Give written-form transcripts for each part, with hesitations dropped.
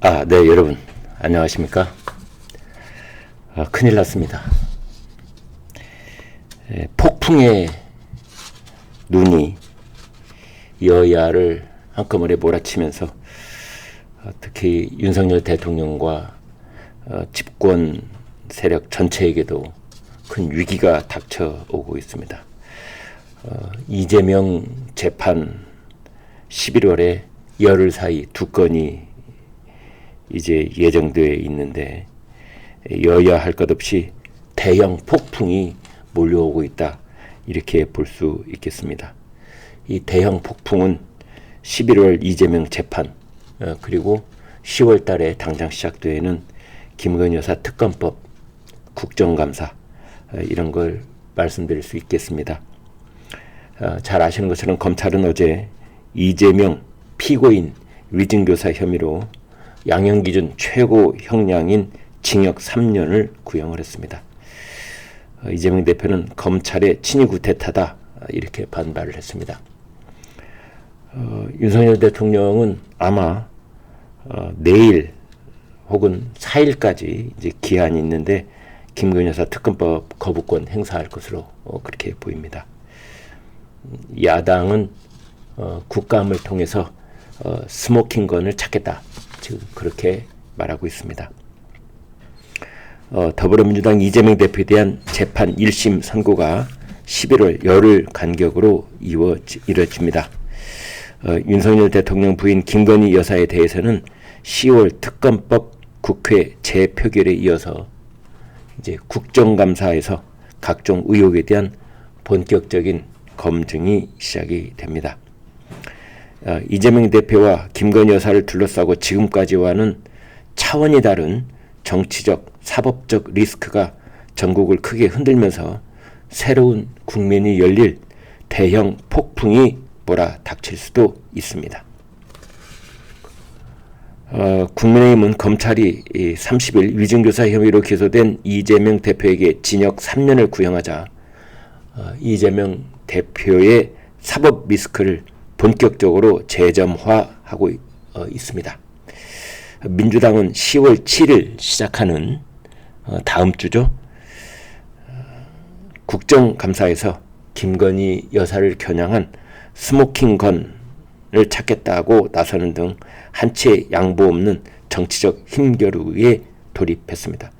네, 여러분. 안녕하십니까? 큰일 났습니다. 폭풍의 눈이 여야를 한꺼번에 몰아치면서 특히 윤석열 대통령과 집권 세력 전체에게도 큰 위기가 닥쳐오고 있습니다. 이재명 재판 11월에 열흘 사이 두 건이 이제 예정되어 있는데 여야 할 것 없이 대형 폭풍이 몰려오고 있다, 이렇게 볼 수 있겠습니다. 이 대형 폭풍은 11월 이재명 재판, 그리고 10월 달에 당장 시작되는 김건희 여사 특검법, 국정감사, 이런 걸 말씀드릴 수 있겠습니다. 잘 아시는 것처럼 검찰은 어제 이재명 피고인 위증교사 혐의로 양형기준 최고 형량인 징역 3년을 구형을 했습니다. 이재명 대표는 검찰의 친위 구태타다, 이렇게 반발을 했습니다. 윤석열 대통령은 아마 내일 혹은 4일까지 이제 기한이 있는데 김건희 여사 특검법 거부권 행사할 것으로 그렇게 보입니다. 야당은 국감을 통해서 스모킹건을 찾겠다, 지금 그렇게 말하고 있습니다. 더불어민주당 이재명 대표에 대한 재판 1심 선고가 11월 열흘 간격으로 이뤄집니다. 윤석열 대통령 부인 김건희 여사에 대해서는 10월 특검법 국회 재표결에 이어서 이제 국정감사에서 각종 의혹에 대한 본격적인 검증이 시작이 됩니다. 이재명 대표와 김건희 여사를 둘러싸고 지금까지 와는 차원이 다른 정치적, 사법적 리스크가 전국을 크게 흔들면서 새로운 국면이 열릴 대형 폭풍이 몰아닥칠 수도 있습니다. 국민의힘은 검찰이 30일 위증교사 혐의로 기소된 이재명 대표에게 징역 3년을 구형하자 이재명 대표의 사법 리스크를 본격적으로 재점화하고 있습니다. 민주당은 10월 7일 시작하는 다음 주죠. 국정감사에서 김건희 여사를 겨냥한 스모킹건을 찾겠다고 나서는 등 한치의 양보 없는 정치적 힘겨루기에 돌입했습니다.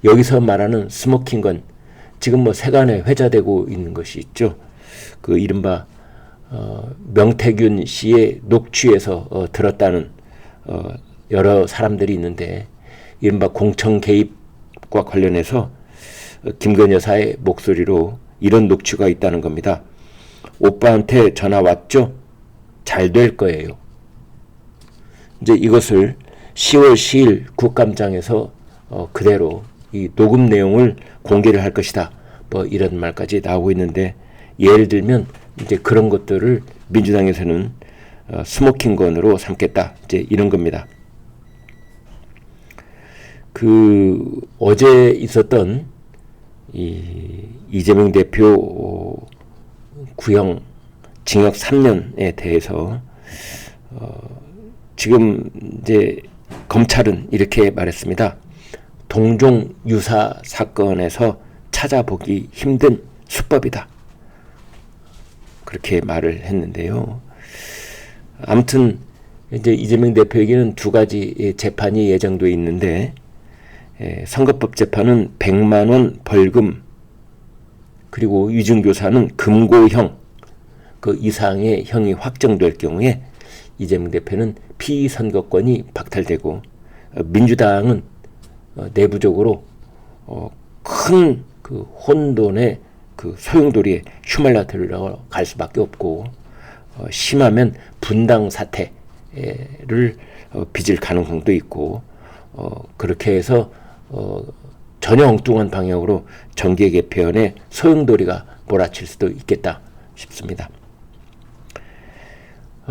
여기서 말하는 스모킹건, 지금 세간에 회자되고 있는 것이 있죠. 그 이른바 명태균 씨의 녹취에서 들었다는 여러 사람들이 있는데, 이른바 공청 개입과 관련해서 김건희 여사의 목소리로 이런 녹취가 있다는 겁니다. 오빠한테 전화 왔죠? 잘 될 거예요. 이제 이것을 10월 10일 국감장에서 그대로 이 녹음 내용을 공개를 할 것이다, 이런 말까지 나오고 있는데, 예를 들면 이제 그런 것들을 민주당에서는 스모킹건으로 삼겠다, 이제 이런 겁니다. 어제 있었던 이재명 대표 구형 징역 3년에 대해서 지금 이제 검찰은 이렇게 말했습니다. 동종 유사 사건에서 찾아보기 힘든 수법이다, 그렇게 말을 했는데요. 아무튼 이제 이재명 대표에게는 두 가지 재판이 예정돼 있는데, 선거법 재판은 100만 원 벌금, 그리고 위증교사는 금고형, 그 이상의 형이 확정될 경우에 이재명 대표는 피선거권이 박탈되고, 민주당은 내부적으로 큰 그 혼돈의 그 소용돌이에 휘말려 들어갈 수밖에 없고, 심하면 분당 사태를 빚을 가능성도 있고, 그렇게 해서 전혀 엉뚱한 방향으로 정계 개편의 소용돌이가 몰아칠 수도 있겠다 싶습니다.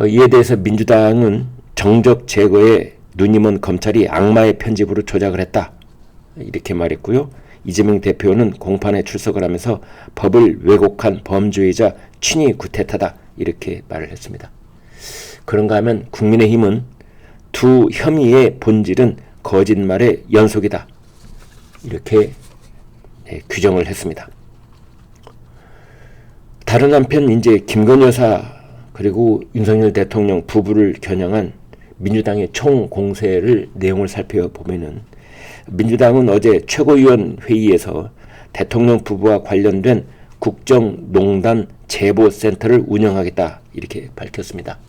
이에 대해서 민주당은 정적 제거에 눈이 먼 검찰이 악마의 편집으로 조작을 했다, 이렇게 말했고요. 이재명 대표는 공판에 출석을 하면서 법을 왜곡한 범죄이자 친위 구태타다, 이렇게 말을 했습니다. 그런가 하면 국민의힘은 두 혐의의 본질은 거짓말의 연속이다. 이렇게 규정을 했습니다. 다른 한편 이제 김건희 여사 그리고 윤석열 대통령 부부를 겨냥한 민주당의 총공세를 내용을 살펴보면은 민주당은 어제 최고위원 회의에서 대통령 부부와 관련된 국정농단 제보센터를 운영하겠다 이렇게 밝혔습니다.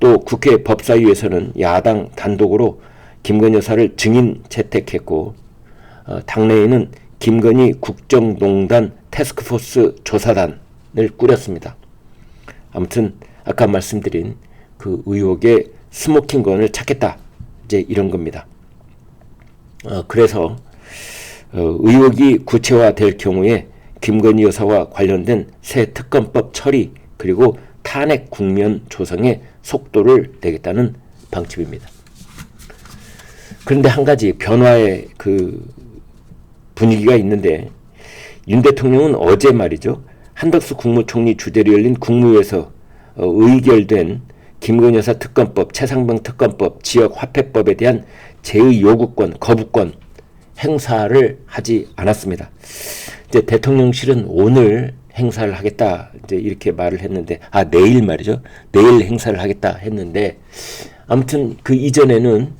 또 국회 법사위에서는 야당 단독으로 김건희 여사를 증인 채택했고 당내에는 김건희 국정농단 태스크포스 조사단을 꾸렸습니다. 아무튼 아까 말씀드린 그 의혹의 스모킹건을 찾겠다 이제 이런 겁니다. 그래서 의혹이 구체화될 경우에 김건희 여사와 관련된 새 특검법 처리 그리고 탄핵 국면 조성에 속도를 내겠다는 방침입니다. 그런데 한 가지 변화의 그 분위기가 있는데 윤 대통령은 어제 말이죠. 한덕수 국무총리 주재로 열린 국무회에서 의결된 김건희 여사 특검법, 최상병 특검법, 지역화폐법에 대한 제의 요구권, 거부권 행사를 하지 않았습니다. 이제 대통령실은 오늘 행사를 하겠다 이제 이렇게 말을 했는데 내일 말이죠. 내일 행사를 하겠다 했는데 아무튼 그 이전에는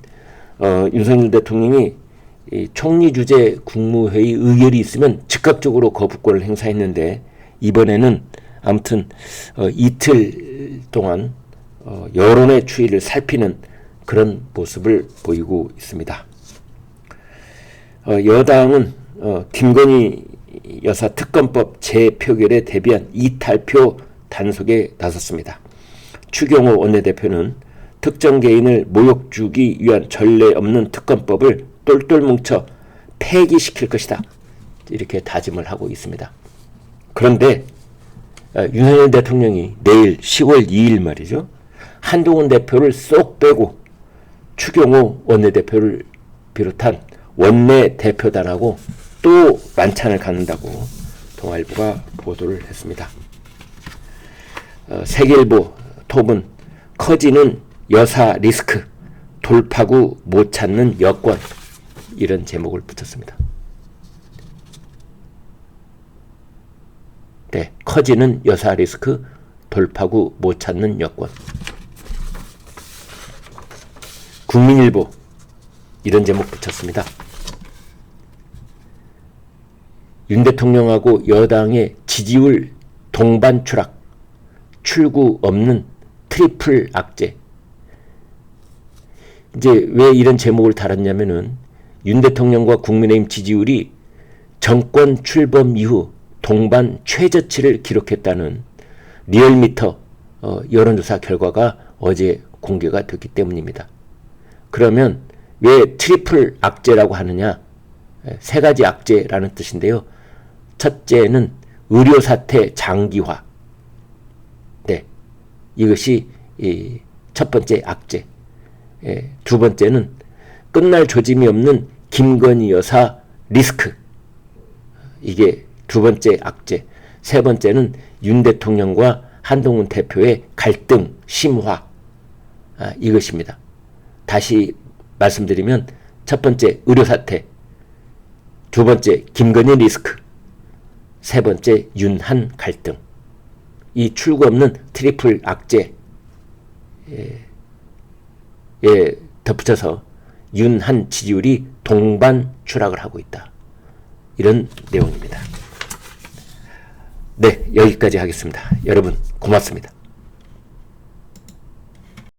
윤석열 대통령이 이 총리 주재 국무회의 의결이 있으면 즉각적으로 거부권을 행사했는데 이번에는 아무튼 이틀 동안 여론의 추이를 살피는 그런 모습을 보이고 있습니다. 여당은 김건희 여사 특검법 재표결에 대비한 이탈표 단속에 나섰습니다. 추경호 원내대표는 특정 개인을 모욕 주기 위한 전례 없는 특검법을 똘똘 뭉쳐 폐기시킬 것이다. 이렇게 다짐을 하고 있습니다. 그런데 윤석열 대통령이 내일 10월 2일 말이죠. 한동훈 대표를 쏙 빼고 추경호 원내대표를 비롯한 원내대표단하고 또 만찬을 갖는다고 동아일보가 보도를 했습니다. 세계일보 톱은 커지는 여사 리스크, 돌파구 못 찾는 여권 이런 제목을 붙였습니다. 네, 커지는 여사 리스크, 돌파구 못 찾는 여권. 국민일보 이런 제목 붙였습니다. 윤 대통령하고 여당의 지지율 동반 추락, 출구 없는 트리플 악재. 이제 왜 이런 제목을 달았냐면은 윤 대통령과 국민의힘 지지율이 정권 출범 이후 동반 최저치를 기록했다는 리얼미터 여론조사 결과가 어제 공개가 됐기 때문입니다. 그러면 왜 트리플 악재라고 하느냐? 세 가지 악재라는 뜻인데요. 첫째는 의료사태 장기화. 네, 이것이 첫 번째 악재. 두 번째는 끝날 조짐이 없는 김건희 여사 리스크. 이게 두 번째 악재. 세 번째는 윤 대통령과 한동훈 대표의 갈등 심화. 이것입니다. 다시 말씀드리면 첫 번째 의료사태, 두 번째 김건희 리스크, 세 번째 윤한 갈등. 이 출구 없는 트리플 악재에 덧붙여서 윤한 지지율이 동반 추락을 하고 있다. 이런 내용입니다. 네, 여기까지 하겠습니다. 여러분 고맙습니다.